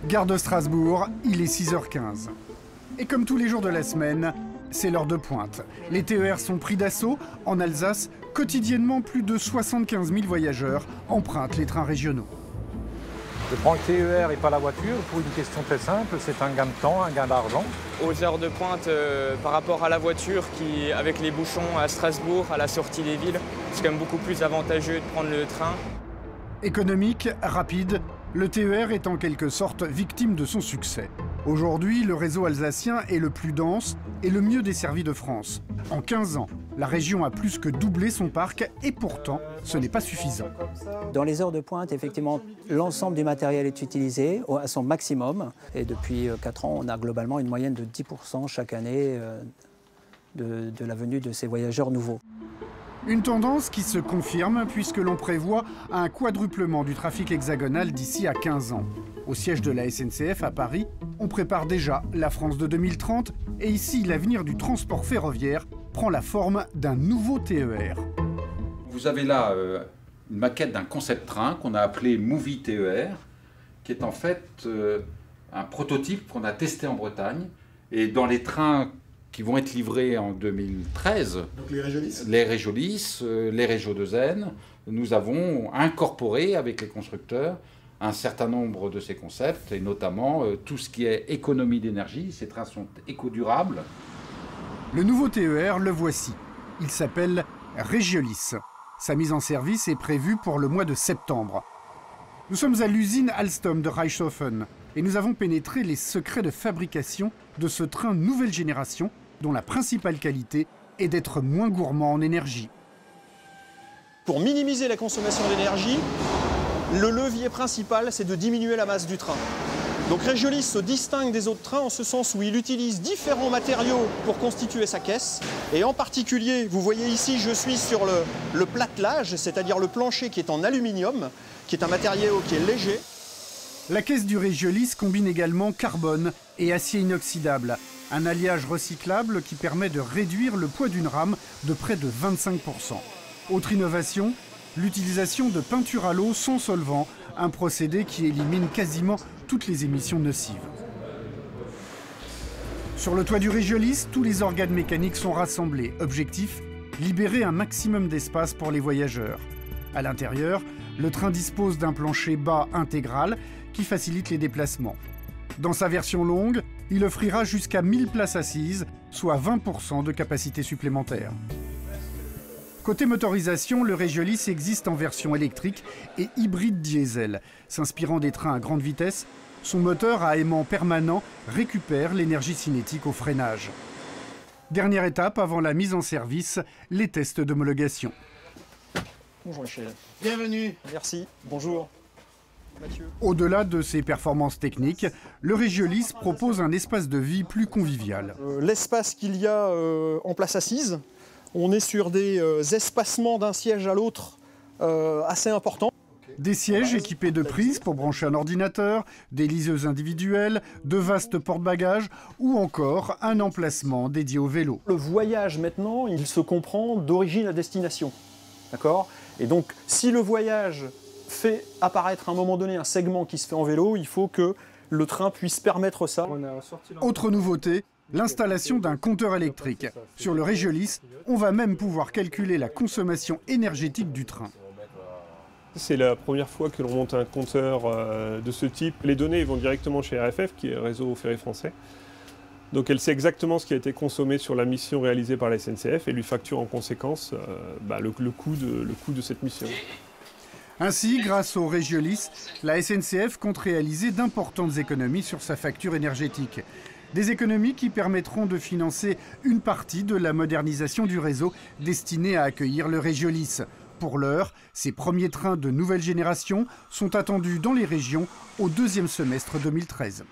Gare de Strasbourg, il est 6h15. Et comme tous les jours de la semaine, c'est l'heure de pointe. Les TER sont pris d'assaut. En Alsace, quotidiennement, plus de 75 000 voyageurs empruntent les trains régionaux. Je prends le TER et pas la voiture pour une question très simple, c'est un gain de temps, un gain d'argent. Aux heures de pointe, par rapport à la voiture, avec les bouchons à Strasbourg, à la sortie des villes, c'est quand même beaucoup plus avantageux de prendre le train. Économique, rapide, le TER est en quelque sorte victime de son succès. Aujourd'hui, le réseau alsacien est le plus dense et le mieux desservi de France. En 15 ans, la région a plus que doublé son parc et pourtant, ce n'est pas suffisant. Dans les heures de pointe, effectivement, l'ensemble du matériel est utilisé à son maximum. Et depuis 4 ans, on a globalement une moyenne de 10% chaque année de la venue de ces voyageurs nouveaux. Une tendance qui se confirme puisque l'on prévoit un quadruplement du trafic hexagonal d'ici à 15 ans. Au siège de la SNCF à Paris, on prépare déjà la France de 2030 et ici, l'avenir du transport ferroviaire prend la forme d'un nouveau TER. Vous avez là une maquette d'un concept train qu'on a appelé Movie TER, qui est en fait un prototype qu'on a testé en Bretagne. Et dans les trains qui vont être livrés en 2013, donc les Régiolis, les Régio 2N, nous avons incorporé avec les constructeurs un certain nombre de ces concepts, et notamment tout ce qui est économie d'énergie. Ces trains sont éco-durables. Le nouveau TER, le voici. Il s'appelle Régiolis. Sa mise en service est prévue pour le mois de septembre. Nous sommes à l'usine Alstom de Reichshofen et nous avons pénétré les secrets de fabrication de ce train nouvelle génération dont la principale qualité est d'être moins gourmand en énergie. Pour minimiser la consommation d'énergie, le levier principal, c'est de diminuer la masse du train. Donc Régiolis se distingue des autres trains en ce sens où il utilise différents matériaux pour constituer sa caisse. Et en particulier, vous voyez ici, je suis sur le platelage, c'est-à-dire le plancher qui est en aluminium, qui est un matériau qui est léger. La caisse du Régiolis combine également carbone et acier inoxydable, un alliage recyclable qui permet de réduire le poids d'une rame de près de 25%. Autre innovation, l'utilisation de peinture à l'eau sans solvant, un procédé qui élimine quasiment toutes les émissions nocives. Sur le toit du Régiolis, tous les organes mécaniques sont rassemblés. Objectif, libérer un maximum d'espace pour les voyageurs. À l'intérieur, le train dispose d'un plancher bas intégral qui facilite les déplacements. Dans sa version longue, il offrira jusqu'à 1000 places assises, soit 20% de capacité supplémentaire. Côté motorisation, le Régiolis existe en version électrique et hybride diesel. S'inspirant des trains à grande vitesse, son moteur à aimant permanent récupère l'énergie cinétique au freinage. Dernière étape avant la mise en service, les tests d'homologation. Bonjour Michel. bienvenue. Merci. Bonjour. Mathieu. Au-delà de ses performances techniques, le Régiolis propose un espace de vie plus convivial. L'espace qu'il y a en place assise, on est sur des espacements d'un siège à l'autre assez importants. Des sièges équipés de prises pour brancher un ordinateur, des liseuses individuelles, de vastes porte-bagages ou encore un emplacement dédié au vélo. Le voyage maintenant, il se comprend d'origine à destination. D'accord ? Et donc, si le voyage fait apparaître à un moment donné un segment qui se fait en vélo, il faut que le train puisse permettre ça. Autre nouveauté, l'installation d'un compteur électrique. Sur le Régiolis, on va même pouvoir calculer la consommation énergétique du train. C'est la première fois que l'on monte un compteur de ce type. Les données vont directement chez RFF, qui est le réseau ferré français. Donc elle sait exactement ce qui a été consommé sur la mission réalisée par la SNCF et lui facture en conséquence le coût de cette mission. Ainsi, grâce au Régiolis, la SNCF compte réaliser d'importantes économies sur sa facture énergétique. Des économies qui permettront de financer une partie de la modernisation du réseau destiné à accueillir le Régiolis. Pour l'heure, ces premiers trains de nouvelle génération sont attendus dans les régions au deuxième semestre 2013.